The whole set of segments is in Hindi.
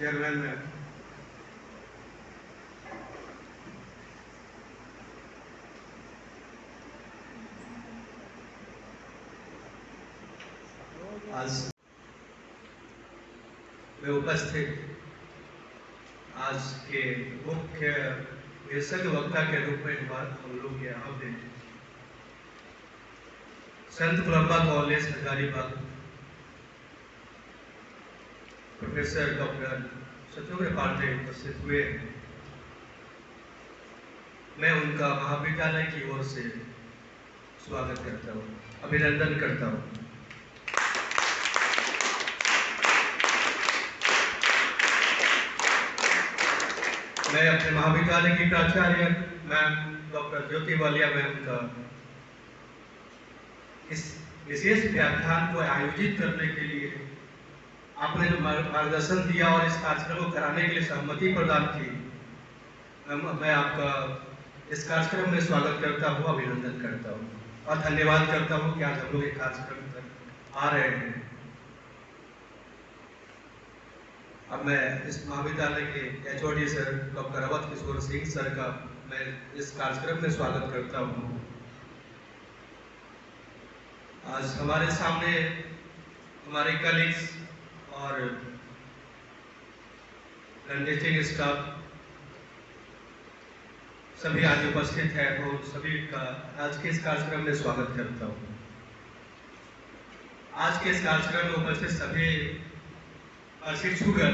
चेयरमैन आज में उपस्थित आज के मुख्य विशेषज्ञ वक्ता के रूप में हम लोग यहाँ पे Sant Columba college Hazaribagh professor doctor Shatrughan Pandey उपस्थित हुए। मैं उनका महाविद्यालय की ओर से स्वागत करता हूँ, अभिनंदन करता हूँ। मैं अपने महाविद्यालय की प्राचार्य मैम डॉक्टर ज्योति वालिया मैम का इस विशेष व्याख्यान को आयोजित करने के लिए आपने जो मार्गदर्शन दिया और इस कार्यक्रम को कराने के लिए सहमति प्रदान की, मैं आपका इस कार्यक्रम में स्वागत करता हूँ, अभिनंदन करता हूँ और धन्यवाद करता हूँ कि आज हम लोग एक कार्यक्रम तक आ रहे हैं। अब मैं इस महाविद्यालय के HOD sir doctor Awadh Kishore Singh sir का मैं इस कार्यक्रम में स्वागत करता हूँ। आज हमारे सामने हमारे कलीग्स और टीचिंग स्टाफ सभी आज उपस्थित है, तो सभी का आज के इस कार्यक्रम में स्वागत करता हूँ। आज के इस कार्यक्रम में उपस्थित सभी शिक्षुगण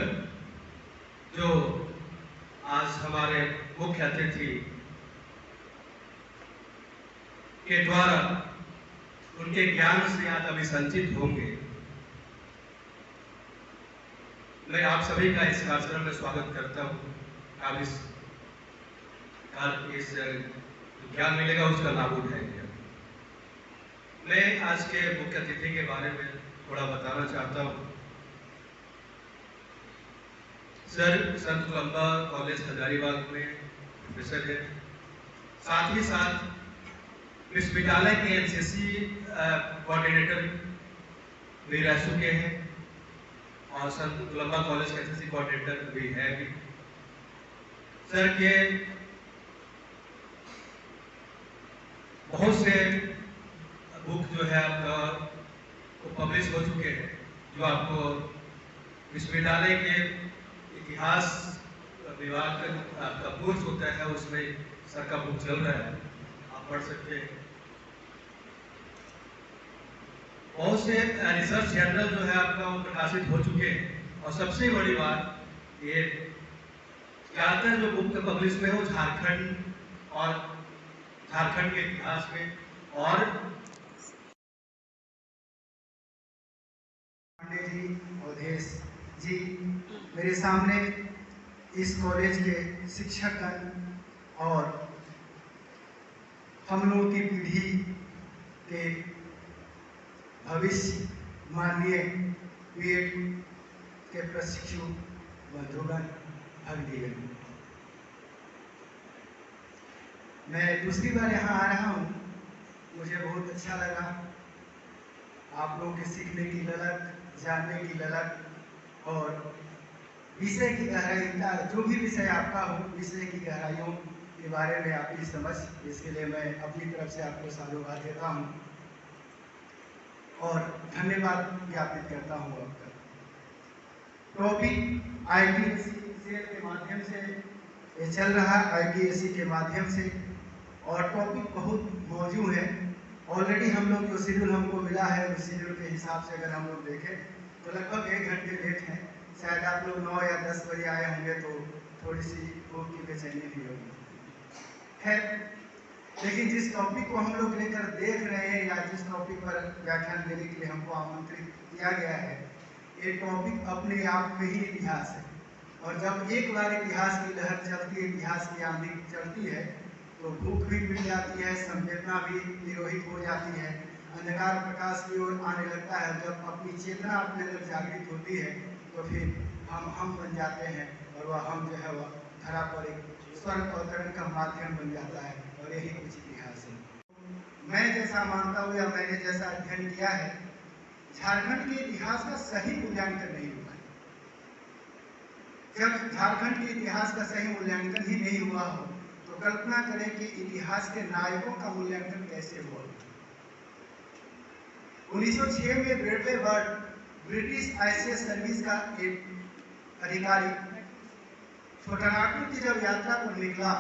जो आज हमारे मुख्य अतिथि के द्वारा उनके ज्ञान से आज अभिसंचित होंगे, मैं आप सभी का इस कार्यक्रम में स्वागत करता हूँ। आप इस ज्ञान मिलेगा उसका लाभ उठाएंगे। मैं आज के मुख्य अतिथि के बारे में थोड़ा बताना चाहता हूँ। सर संत कोलंबा कॉलेज हजारीबाग में प्रोफेसर है, साथ ही साथ विश्वविद्यालय के एनसीसी कोऑर्डिनेटर भी रह चुके हैं और संत कोलंबा कॉलेज के एनसीसी कोऑर्डिनेटर भी है भी। सर के बहुत से बुक जो है आपका वो पब्लिश हो चुके हैं, जो आपको विश्वविद्यालय के इतिहास विभाग का जो आपका कोर्स होता है उसमें सर का बुक चल रहा है, आप पढ़ सकते हैं। बहुत से रिसर्च जर्नल जो है आपका वो प्रकाशित हो चुके हैं और सबसे बड़ी बात ये ज़्यादातर जो बुक पब्लिश में हो झारखंड के इतिहास में और पांडे जी अवधेश जी मेरे सामने इस कॉलेज के शिक्षकगण और हम लोगों की पीढ़ी के भविष्य माननीय बीएड के प्रशिक्षु बंधुगण भगिनीगण, मैं दूसरी बार यहाँ आ रहा हूँ। मुझे बहुत अच्छा लगा, आप लोगों के सीखने की ललक, जानने की ललक और विषय की गहराई, जो भी विषय आपका हो, विषय की गहराइयों के बारे में आपकी समझ, इसके लिए मैं अपनी तरफ से आपको साधुवाद देता हूँ और धन्यवाद ज्ञापित करता हूँ आपका। टॉपिक आईपीएससी के माध्यम से ये चल रहा है, आईपीएससी के माध्यम से, और टॉपिक बहुत मौजूद है। ऑलरेडी हम लोग जो शेड्यूल हमको मिला है उस शेड्यूल के हिसाब से अगर हम लोग देखें तो लगभग 1 घंटे लेट हैं। शायद आप लोग 9 या 10 बजे आए होंगे तो थोड़ी सी भूख की बेचैनी भी होगी। खैर, लेकिन जिस टॉपिक को हम लोग लेकर देख रहे हैं या जिस टॉपिक पर व्याख्यान देने के लिए हमको आमंत्रित किया गया है, ये टॉपिक अपने आप में ही इतिहास है। और जब एक बार इतिहास की लहर चलती है, इतिहास की आंधी चलती है, तो भूख भी मिट जाती है, संवेदना भी निरोहित हो जाती है, अंधकार प्रकाश की ओर आने लगता है। जब अपनी चेतना अपने अंदर जागृत होती है तो फिर हम बन जाते हैं और वह हम जो है वह धरा पर एक स्वर्ग अवतरण का माध्यम बन जाता है, और यही कुछ इतिहास है। मैं जैसा मानता हूँ या मैंने जैसा अध्ययन किया है, झारखंड के इतिहास का सही मूल्यांकन नहीं हुआ है। जब झारखंड के इतिहास का सही मूल्यांकन ही नहीं हुआ हो तो कल्पना करें कि इतिहास के नायकों का मूल्यांकन कैसे हुआ। 1906 में Bradley bird British ICS service का एक अधिकारी छोटानागपुर की जब यात्रा पर निकला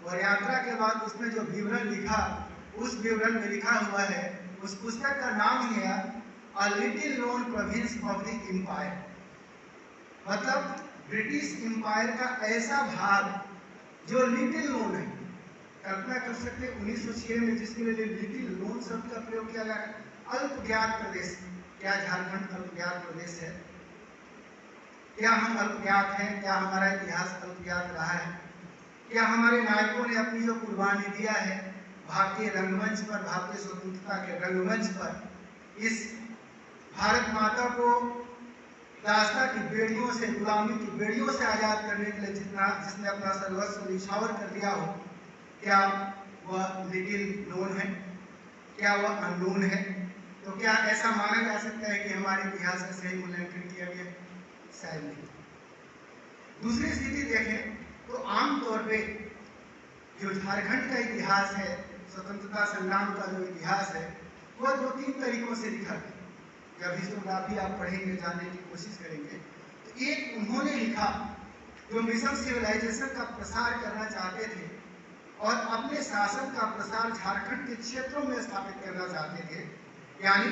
और यात्रा के बाद उसने जो विवरण लिखा, उस विवरण में लिखा हुआ है, उस पुस्तक का नाम ही है a little known province of the empire. मतलब ब्रिटिश एम्पायर का ऐसा भाग जो लिटिल नोन है। कल्पना कर सकते 1906 में जिसके लिए लिटिल नोन शब्द का प्रयोग किया गया, अल्प ज्ञात प्रदेश। क्या झारखंड अल्प ज्ञात प्रदेश है? क्या हम अल्पज्ञात हैं? क्या हमारा इतिहास अल्पज्ञात रहा है? क्या हमारे नायकों ने अपनी जो कुर्बानी दिया है भारतीय रंगमंच पर, भारतीय स्वतंत्रता के रंगमंच पर, इस भारत माता को दास्ता की बेड़ियों से, गुलामी की बेड़ियों से आजाद करने के लिए जिसने अपना सर्वस्व निछावर कर दिया हो, क्या वह लिटिल नोन है? क्या वह अननोन है? तो क्या ऐसा माना जा सकता है कि हमारे इतिहास का सही मूल्यांकन किया गया? शायद नहीं। दूसरी स्थिति देखें तो आमतौर पे जो झारखंड का इतिहास है, स्वतंत्रता संग्राम का जो इतिहास है, वह 2-3 तरीकों से लिखा गया। जब हिस्टोग्राफी आप पढ़ेंगे, जानने की कोशिश करेंगे, तो एक उन्होंने लिखा जो मिशन सिविलाइजेशन का प्रसार करना चाहते थे और अपने शासन का प्रसार झारखंड के क्षेत्रों में स्थापित करना चाहते थे, यानी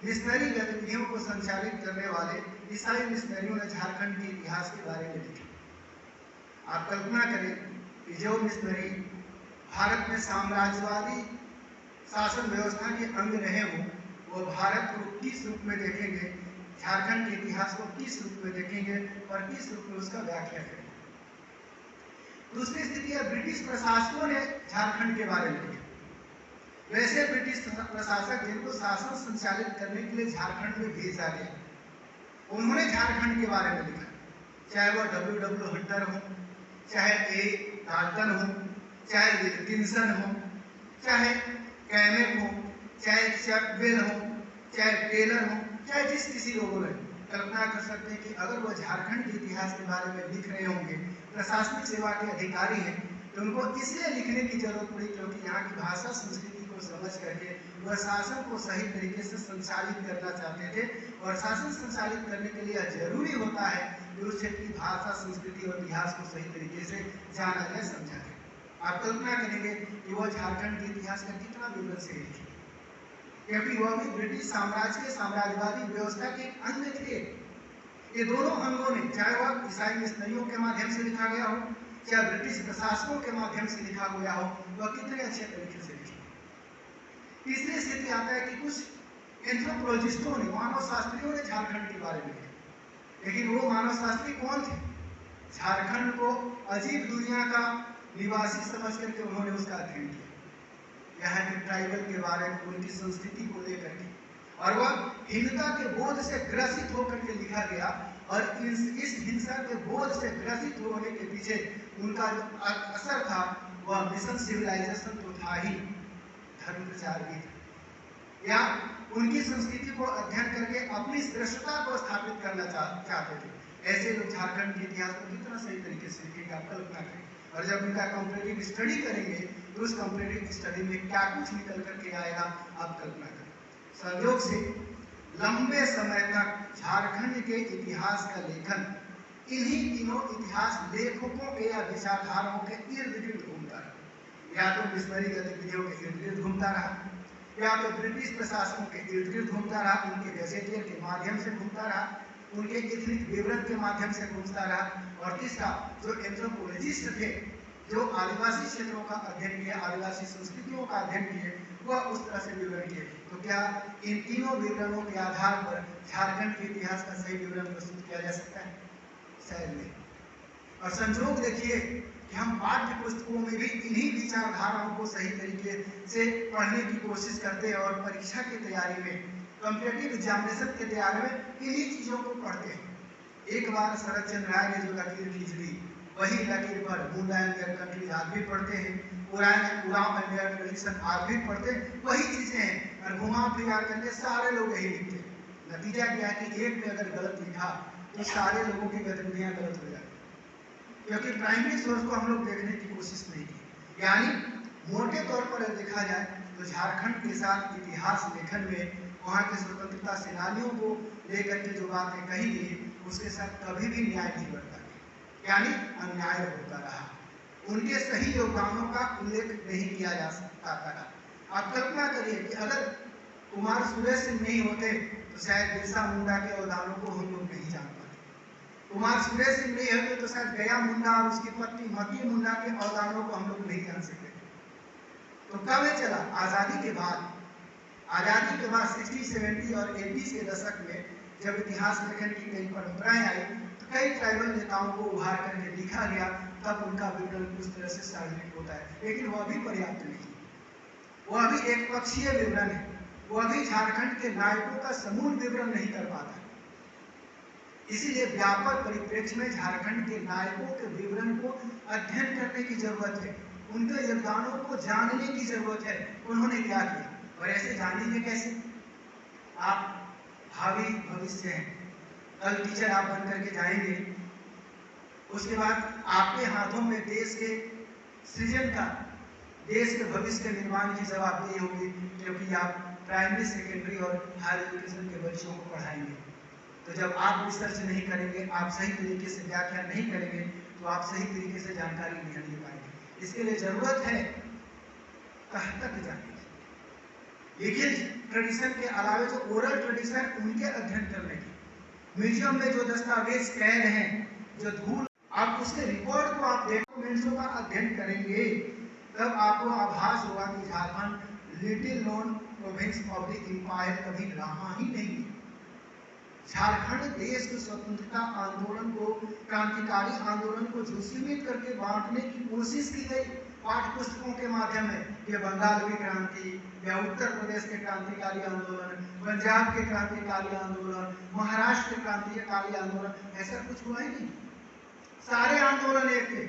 मिशनरी गतिविधियों को संचालित करने वाले ईसाई मिशनरियों ने झारखंड के इतिहास के बारे में लिखा। आप कल्पना करें कि जो मिशनरी भारत में साम्राज्यवादी शासन व्यवस्था के अंग रहे हों, वो भारत को किस रूप में देखेंगे, झारखंड के इतिहास को किस रूप में देखेंगे और किस रूप में उसका व्याख्या करेंगे। दूसरी स्थिति है ब्रिटिश प्रशासकों ने झारखंड के बारे में लिखा। वैसे ब्रिटिश प्रशासक जिनको शासन संचालित करने के लिए झारखंड में भेजा गया, उन्होंने झारखंड के बारे में लिखा। चाहे वह W.W. हंटर हो, चाहे A. डाल्टन हो, चाहे विल्किंसन हो, चाहे कैमेक हो, चाहे चैपवेल हो, चाहे टेलर हो, चाहे जिस किसी लोगों ने। कल्पना कर सकते हैं कि अगर वह झारखंड के इतिहास के बारे में लिख रहे होंगे, प्रशासनिक सेवा के अधिकारी हैं, तो उनको इसलिए लिखने की जरूरत पड़ी क्योंकि यहाँ की भाषा संस्कृति को समझ करके वह शासन को सही तरीके से संचालित करना चाहते थे। और शासन संचालित करने के लिए जरूरी होता है कि उस क्षेत्र की भाषा, संस्कृति और इतिहास को सही तरीके से जाना जाए, समझा जाए। आप कल्पना करेंगे कि वह झारखंड के इतिहास का कितना विवरण से लिखे, क्योंकि वह भी ब्रिटिश साम्राज्य के साम्राज्यवादी व्यवस्था के अंग थे। ये दोनों अंगों ने, चाहे वह ईसाई मिशनरियों के माध्यम से लिखा गया हो, चाहे ब्रिटिश प्रशासकों के माध्यम से लिखा गया हो, वह कितने अच्छे तरीके से लिखे। तीसरी स्थिति आता है कि कुछ एंथ्रोपोलॉजिस्टों ने, मानव शास्त्रियों ने झारखंड के बारे में लिखा, लेकिन वो मानव शास्त्री कौन थे? झारखंड को अजीब दुनिया का निवासी समझ करके उन्होंने उसका अध्ययन किया, यहाँ के ट्राइबल के बारे में, उनकी संस्कृति को लेकर के, और वह हिंसा के बोध से ग्रसित होकर के लिखा गया। और इस हिंसा के बोध से ग्रसित होने के पीछे उनका जो असर था वह मिशन सिविलाइजेशन तो था ही, धर्म प्रचार भी था, या उनकी संस्कृति को अध्ययन करके अपनी श्रेष्ठता को स्थापित करना चाहते थे। ऐसे लोग झारखंड के इतिहास को कितना सही तरीके से लिखेंगे, आप कल्पना करें। और जब उनका कंपैरेटिव स्टडी करेंगे तो उस कंपैरेटिव स्टडी में क्या कुछ निकल करके आएगा, आप कल्पना करें। संयोग से लंबे समय तक झारखंड के इतिहास का लेखन इन्हीं तीनों इतिहास लेखकों के या विचारधाराओं के इर्द गिर्द घूमता रहा। या तो मिशनरी गतिविधियों के इर्द गिर्द घूमता रहा, या तो ब्रिटिश प्रशासकों के इर्द गिर्द घूमता रहा, उनके गजेटियर के माध्यम से घूमता रहा, उनके एथनिक विवरण के माध्यम से घूमता रहा। और तीसरा, जो एंथ्रोपोलॉजिस्ट थे, जो आदिवासी क्षेत्रों का अध्ययन किए, आदिवासी संस्कृतियों का अध्ययन किए, वह उस तरह से विवरण किए। तो क्या इन तीनों विवरणों के आधार पर झारखंड के इतिहास का सही विवरण प्रस्तुत किया जा सकता है? शायद नहीं। और संजोग देखिए कि हम पाठ्य पुस्तकों में भी इन्हीं विचारधाराओं को सही तरीके से पढ़ने की कोशिश करते हैं और परीक्षा की तैयारी में, कॉम्पिटिटिव एग्जामिनेशन की तैयारी में इन्हीं चीजों को पढ़ते हैं। एक बार शरद चंद्र राय ने जो लकीर खींच ली, वही लकीर पर बूंदा एंड देयर कंट्री आज भी पढ़ते हैं, उराम एंड देयर ट्रेडिशन आज भी पढ़ते हैं, वही चीजें हैं। और घुमा फिरा करके सारे लोग यही लिखते हैं। नतीजा क्या है कि एक पे अगर गलत लिखा तो सारे लोगों की गतिविधियां गलत हो जाती हैं। क्योंकि प्राइमरी सोर्स को हम लोग देखने की कोशिश नहीं की। यानी मोटे तौर पर देखा जाए तो झारखंड के साथ इतिहास लेखन में वहाँ के स्वतंत्रता सेनानियों को लेकर के जो बातें कही गई उसके साथ कभी भी न्याय नहीं बरता गया, यानी अन्याय होता रहा। उनके सही योगदानों का उल्लेख नहीं किया जा सकता था। आप कल्पना करिए कि अगर कुमार सुरेश सिंह नहीं होते तो शायद बिरसा मुंडा के अवदानों को हम लोग नहीं जान पाते। कुमार सुरेश सिंह नहीं होते तो शायद गया मुंडा और उसकी पत्नी मती मुंडा के अवदानों को हम लोग नहीं जान सकते। तो कब ये चला? आज़ादी के बाद। आज़ादी के बाद 60, 70 और 80 के दशक में जब इतिहास लेखन की कई परंपराएं आई तो कई ट्राइबल नेताओं को उभार करके लिखा गया, तब उनका विवरण उस तरह से सार्वजनिक होता है। लेकिन वह भी पर्याप्त नहीं, वह अभी एक पक्षीय विवरण है, वो अभी झारखंड के नायकों का समूल विवरण नहीं कर पाता। इसीलिए व्यापक परिप्रेक्ष्य में झारखंड के नायकों के विवरण को अध्ययन करने की जरूरत है, उनके योगदानों को जानने की जरूरत है, उन्होंने क्या किया। और ऐसे जानेंगे कैसे? आप भावी भविष्य हैं, कल टीचर आप बन करके जाएंगे, उसके बाद आपके हाथों में देश के सृजन का, देश के भविष्य के निर्माण की जवाबदेही होगी, क्योंकि आप प्राइमरी, सेकेंडरी और हायर एजुकेशन के बच्चों को पढ़ाएंगे। तो जब आप रिसर्च नहीं करेंगे, आप सही तरीके से व्याख्या नहीं करेंगे, तो आप सही तरीके से जानकारी नहीं ले पाएंगे। इसके लिए जरूरत है कहाँ तक जाने की, लिखित ट्रेडिशन के अलावे जो ओरल ट्रेडिशन उनके अध्ययन करने की। म्यूजियम में जो दस्तावेज कैद हैं, जो धूल, आप उसके रिकॉर्ड को आप डॉक्यूमेंट्सों का अध्ययन करेंगे, तब आपको आभास होगा कि Jharkhand little known province of the empire कभी रहा ही नहीं। झारखंड देश के स्वतंत्रता आंदोलन को, क्रांतिकारी आंदोलन को जो सीमित करके बांटने की कोशिश की गई पाठ्य पुस्तकों के माध्यम में, ये बंगाल की क्रांति या उत्तर प्रदेश के क्रांतिकारी आंदोलन, पंजाब के क्रांतिकारी आंदोलन, महाराष्ट्र के क्रांतिकारी आंदोलन, ऐसा कुछ हुआ ही नहीं। सारे आंदोलन एक थे।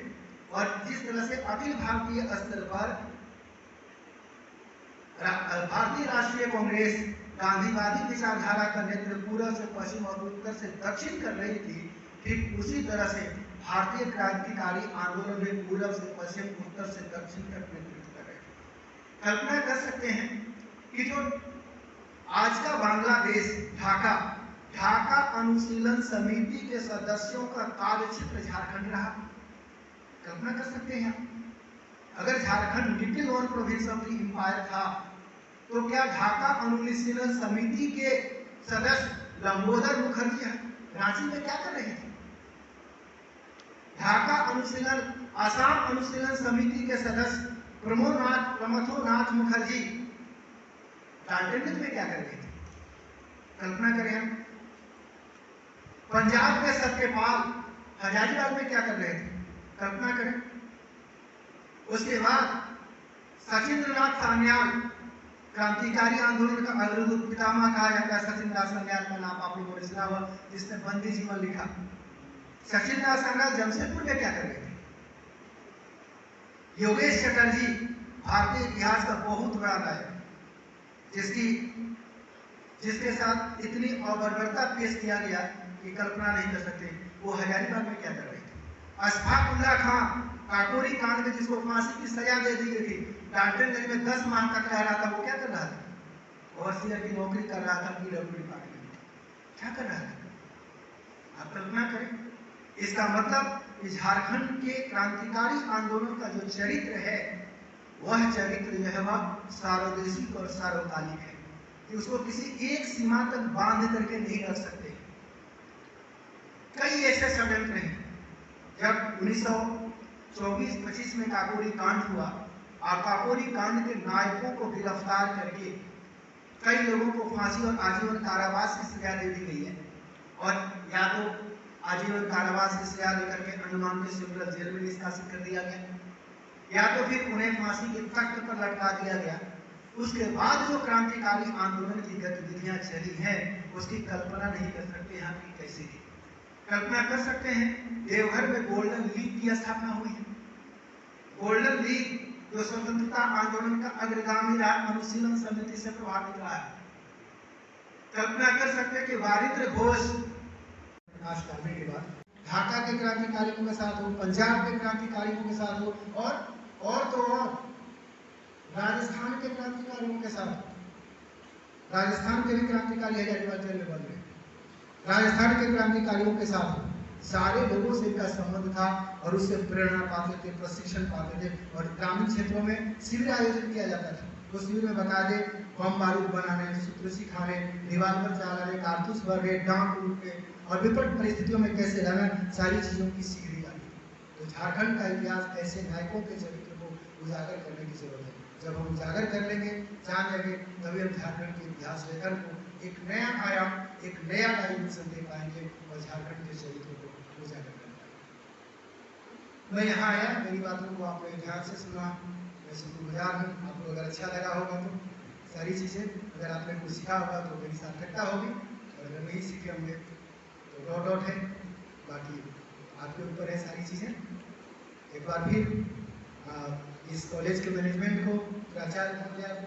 और जिस तरह से अखिल भारतीय स्तर पर भारतीय राष्ट्रीय कांग्रेस गांधीवादी विचारधारा का नेतृत्व पूर्व से पश्चिम और उत्तर से दक्षिण कर रही थी, ठीक उसी तरह से भारतीय क्रांतिकारी आंदोलन में पूर्व से पश्चिम, उत्तर से दक्षिण तक नेतृत्व कर रहे थे। कल्पना कर सकते हैं कि जो आज का बांग्लादेश, ढाका अनुशीलन समिति के सदस्यों का कार्यक्षेत्र झारखंड रहा। कल्पना कर सकते हैं अगर Jharkhand little known province of the empire था, तो क्या ढाका अनुशीलन समिति के सदस्य लंबोदर मुखर्जी रांची में क्या कर रहे थे? ढाका अनुशीलन, आसाम अनुशीलन समिति के सदस्य प्रमथोनाथ मुखर्जी डाल्टनगंज में क्या कर रहे थे? कल्पना करें हम। पंजाब के सत्यपाल हजारीबाग में क्या कर रहे थे? कल्पना करें। उसके बाद सचिंद्रनाथ सान्याल, क्रांतिकारी आंदोलन का अग्रदूत पितामह कहा जाता है। सचिंद्रनाथ सान्याल का नाम आप लोगों ने सुना होगा, जिसने बंदी जीवन लिखा। सचिंद्रनाथ सान्याल जमशेदपुर में क्या कर रहे थे? योगेश चटर्जी, भारतीय इतिहास का बहुत बड़ा नायक, जिसके साथ इतनी अबर्बरता पेश किया गया कि कल्पना नहीं कर सकते, वो हजारीबाग में क्या कर रहे थे? अशफाक उल्ला खां, काकोरी कांड में जिसको फांसी की सजा दे दी गई थी, डाल्टनगंज में 10 माह तक रह रहा था, वो क्या कर रहा था? ओवरसीयर की नौकरी कर रहा था पीडब्ल्यू डिपार्टमेंट में। क्या कर रहा था? आप कल्पना करें। इसका मतलब कि झारखंड के क्रांतिकारी आंदोलन का जो चरित्र है, वह चरित्र जो है वह सार्वदेशिक और सार्वकालिक है, कि उसको किसी एक सीमा तक बांध करके नहीं रख सकते। कई ऐसे षड्यंत्र हैं। जब 1924-25 में काकोरी कांड हुआ और काकोरी कांड के नायकों को गिरफ्तार करके कई लोगों को फांसी और आजीवन कारावास की सजा दे दी गई है, और या तो आजीवन कारावास की सजा देकर के अंडमान के सेंट्रल जेल में निष्कासित कर दिया गया, या तो फिर उन्हें फांसी के तख्त पर लटका दिया गया। उसके बाद जो क्रांतिकारी आंदोलन की गतिविधियां चली हैं, उसकी कल्पना नहीं कर सकते यहाँ की कैसे थी। कल्पना कर सकते हैं देवघर में गोल्डन लीग की स्थापना हुई है। गोल्डन लीग जो स्वतंत्रता आंदोलन का अग्रगामी रहा, अनुशीलन समिति से प्रभावित रहा है। कल्पना कर सकते हैं कि वारित्र घोष प्रकाश करने के बाद ढाका के क्रांतिकारियों के साथ हो, पंजाब के क्रांतिकारियों के साथ हो, और तो और राजस्थान के क्रांतिकारियों के साथ। राजस्थान के भी क्रांतिकारी हजारीबाग जेल में बंद रहे। राजस्थान के क्रांतिकारियों के साथ सारे लोगों से इनका संबंध था और उससे प्रेरणा पाते थे, प्रशिक्षण पाते थे। और ग्रामीण क्षेत्रों में शिविर आयोजित किया जाता था। तो शिविर में बता दे बम बारूद बनाने, सूत्र सिखाने, रिवाल्वर चलाने, कारतूस भरने, डांक लूटने और विपरीत परिस्थितियों में कैसे रहना, सारी चीजों की सीख दी जाती थी। तो झारखंड का इतिहास ऐसे नायकों के चरित्र को उजागर करने की जरूरत है। जब हम उजागर कर लेंगे, जान लेंगे, तभी हम झारखंड के इतिहास लेखन को एक नया आयाम, एक नया डायमेंशन दे पाएंगे और झारखंड के चरित्र को उजागर कर पाएंगे। मैं यहाँ आया, मेरी बातों को आपने ध्यान से सुना, मैं शुक्रगुजार हूँ। आपको अगर अच्छा लगा होगा तो सारी चीज़ें, अगर आपने कुछ सीखा होगा तो मेरी सार्थकता होगी, और अगर नहीं सीखे होंगे तो डॉट है, बाकी आपके ऊपर है सारी चीज़ें। एक बार फिर इस कॉलेज के मैनेजमेंट को, प्राचार्य महोदया को,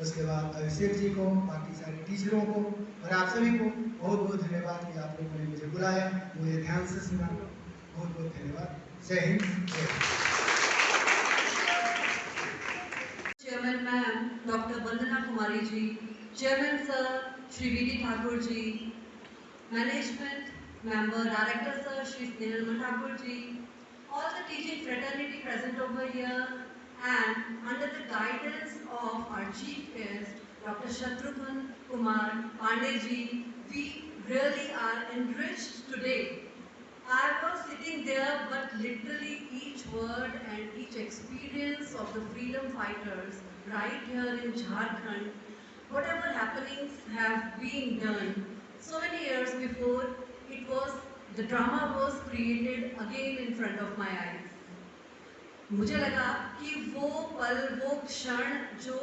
उसके बाद अभिषेक जी को, बाकी सारे टीचरों को और आप सभी को बहुत बहुत धन्यवाद कि आप लोगों ने मुझे बुलाया, मुझे ध्यान से सुना। बहुत बहुत धन्यवाद। जय हिंद, जय Hind. Chairman Ma'am, Dr. Vandana Kumari ji, Chairman Sir, Shri V.D. Thakur ji, Management Member, Director Sir, Shri Nirmal Thakur ji, all the teaching fraternity present over here, and under the guidance of our Chief Guest, Dr. Shatrughan Kumar Pandey ji, we really are enriched today. I was sitting there, but literally each word and each experience of the freedom fighters right here in Jharkhand, whatever happenings have been done so many years before, the drama was created again in front of my eyes. मुझे लगा कि वो पल, वो क्षण जो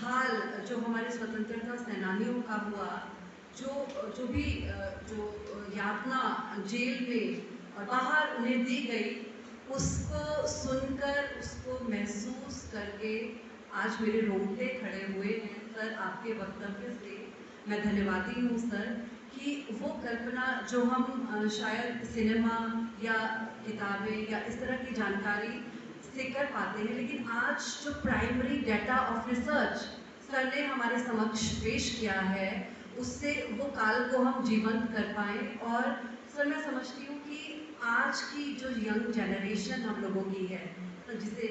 हाल जो हमारे स्वतंत्रता सेनानियों का हुआ, जो भी यातना जेल में और बाहर उन्हें दी गई, उसको सुनकर, उसको महसूस करके आज मेरे रोंगटे खड़े हुए हैं। सर, आपके वक्तव्य से मैं धन्यवादी हूँ सर, कि वो कल्पना जो हम शायद सिनेमा या किताबें या इस तरह की जानकारी से कर पाते हैं, लेकिन आज जो primary data of research sir ने हमारे समक्ष पेश किया है, उससे वो काल को हम जीवंत कर पाएँ। और सर, मैं समझती हूँ कि आज की जो यंग जनरेशन हम लोगों की है, जिसे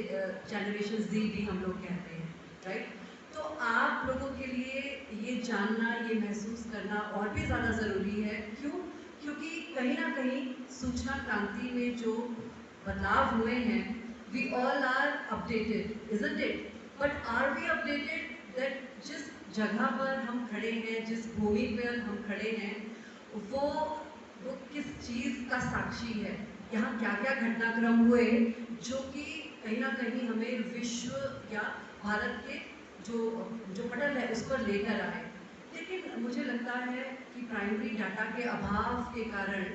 जनरेशन Z भी हम लोग कहते हैं, राइट, तो आप लोगों के लिए ये जानना, ये महसूस करना और भी ज़्यादा ज़रूरी है। क्यों? क्योंकि कहीं ना कहीं सूचना क्रांति में जो बदलाव हुए हैं, we all are updated, isn't it? But are we updated that जिस जगह पर हम खड़े हैं, जिस भूमि पर हम खड़े हैं, वो किस चीज़ का साक्षी है? यहाँ क्या क्या घटनाक्रम हुए जो कि कहीं ना कहीं हमें विश्व या भारत के जो पटल है उस पर लेकर आए। लेकिन मुझे लगता है कि प्राइमरी डाटा के अभाव के कारण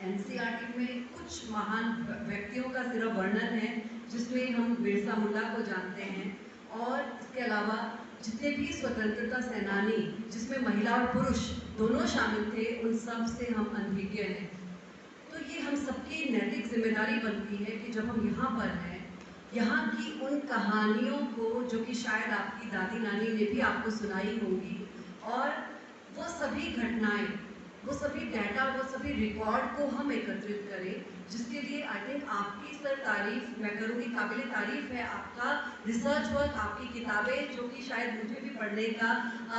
NCERT में कुछ महान व्यक्तियों का सिर्फ वर्णन है, जिसमें हम बिरसा मुंडा को जानते हैं, और इसके अलावा जितने भी स्वतंत्रता सेनानी, जिसमें महिला और पुरुष दोनों शामिल थे, उन सब से हम अनभिज्ञ हैं। तो ये हम सबकी नैतिक जिम्मेदारी बनती है कि जब हम यहाँ पर हैं, यहाँ की उन कहानियों को जो कि शायद आपकी दादी नानी ने भी आपको सुनाई होंगी, और वो सभी घटनाएं, वो सभी डाटा, वो सभी रिकॉर्ड को हम एकत्रित करें, जिसके लिए आई थिंक आपकी सर तारीफ मैं करूँगी, काबिल तारीफ है आपका रिसर्च वर्क, आपकी किताबें, जो कि शायद मुझे भी पढ़ने का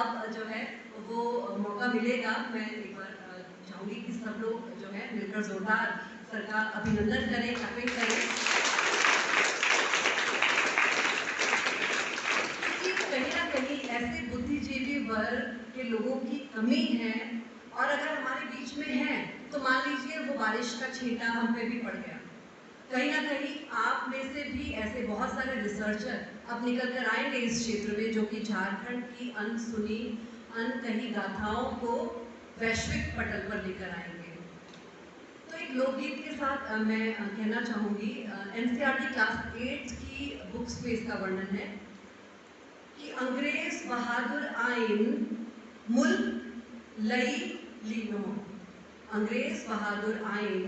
अब जो है वो मौका मिलेगा। मैं एक बार चाहूँगी कि सब लोग जो है मिलकर जोरदार सर का अभिनंदन करें, क्लैपिंग करें। कहीं ना कहीं ऐसे बुद्धिजीवी वर्ग के लोगों की कमी है, और अगर हमारे बीच में है तो मान लीजिए वो बारिश का छींटा हम पे भी पड़ गया। कहीं ना कहीं आप में से भी ऐसे बहुत सारे रिसर्चर अब निकल कर आएंगे इस क्षेत्र में, जो कि झारखंड की अनसुनी, अनकही गाथाओं को वैश्विक पटल पर लेकर आएंगे। तो एक लोकगीत के साथ मैं कहना चाहूँगी, NCERT क्लास 8 की बुक्स में इसका वर्णन है कि अंग्रेज बहादुर आइन मुल्क लई लीनो। अंग्रेज बहादुर आइन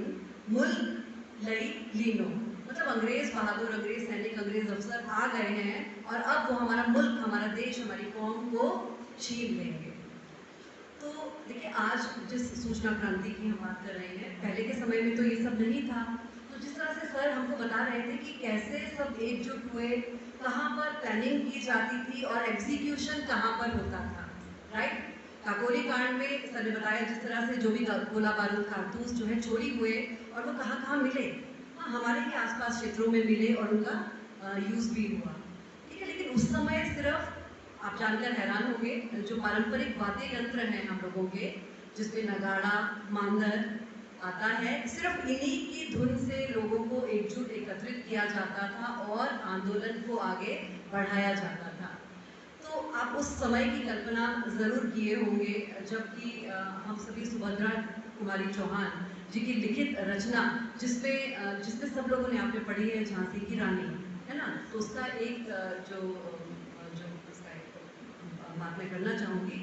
मुल्क लई लीनो, मतलब अंग्रेज बहादुर, अंग्रेज सैनिक, अंग्रेज अफसर आ गए हैं और अब वो हमारा मुल्क, हमारा देश, हमारी कौम को छीन लेंगे। तो देखिए, आज जिस सूचना क्रांति की हम बात कर रहे हैं, पहले के समय में तो ये सब नहीं था। तो जिस तरह से सर हमको बता रहे थे कि कैसे सब एकजुट हुए, कहाँ पर प्लानिंग की जाती थी और एग्जीक्यूशन कहाँ पर होता था, राइट। काकोरी कांड में सर ने बताया जिस तरह से जो भी गोला बारूद कारतूस जो है चोरी हुए और वो कहाँ कहाँ मिले, हाँ हमारे ही आसपास क्षेत्रों में मिले और उनका यूज़ भी हुआ, ठीक है। लेकिन उस समय सिर्फ, आप जानकर हैरान होंगे, जो पारंपरिक वाद्य यंत्र हैं हम लोगों के, जिसमें नगाड़ा, मांदर आता है, सिर्फ इन्हीं की धुन से लोगों को एकजुट, एकत्रित किया जाता था और आंदोलन को आगे बढ़ाया जाता था। तो आप उस समय की कल्पना ज़रूर किए होंगे जबकि हम सभी सुभद्रा कुमारी चौहान जी की लिखित रचना, जिसमें सब लोगों ने आपने पढ़ी है, झांसी की रानी, है ना। तो उसका एक जो उसका एक बात मैं करना चाहूँगी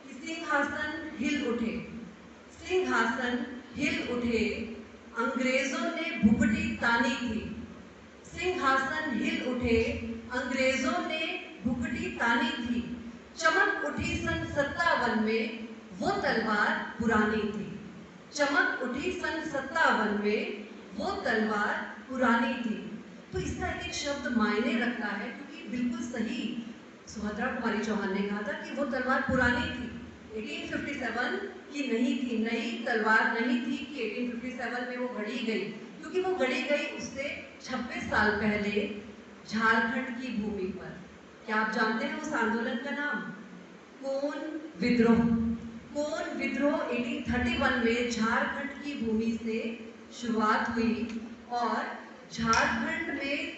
कि सिंहासन हिल उठे, सिंहासन हिल उठे, अंग्रेजों ने भुपटी तानी थी। सिंहासन हिल उठे, अंग्रेजों ने भुपटी तानी थी। चमक उठी सन 57 में, वो तलवार पुरानी थी। चमक उठी सन 57 में, वो तलवार पुरानी थी। तो इसका एक शब्द मायने रखता है, क्योंकि बिल्कुल सही सुभद्रा कुमारी चौहान ने कहा था कि वो तलवार पुरानी थी, 1857 की नहीं थी, नई तलवार नहीं थी कि 1857 में वो गढ़ी गई, क्योंकि वो गढ़ी गई उससे 26 साल पहले झारखंड की भूमि पर। क्या आप जानते हैं उस आंदोलन का नाम? कोन विद्रोह। कोन विद्रोह 1831 में झारखंड की भूमि से शुरुआत हुई और झारखंड में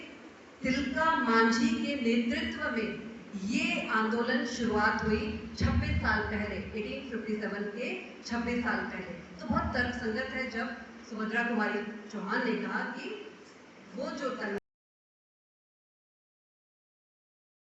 तिलका मांझी के नेतृत्व में ये आंदोलन शुरुआत हुई 26 साल पहले, 1857 के 26 साल पहले। तो बहुत तर्कसंगत है जब सुभद्रा कुमारी चौहान ने कहा कि वो जो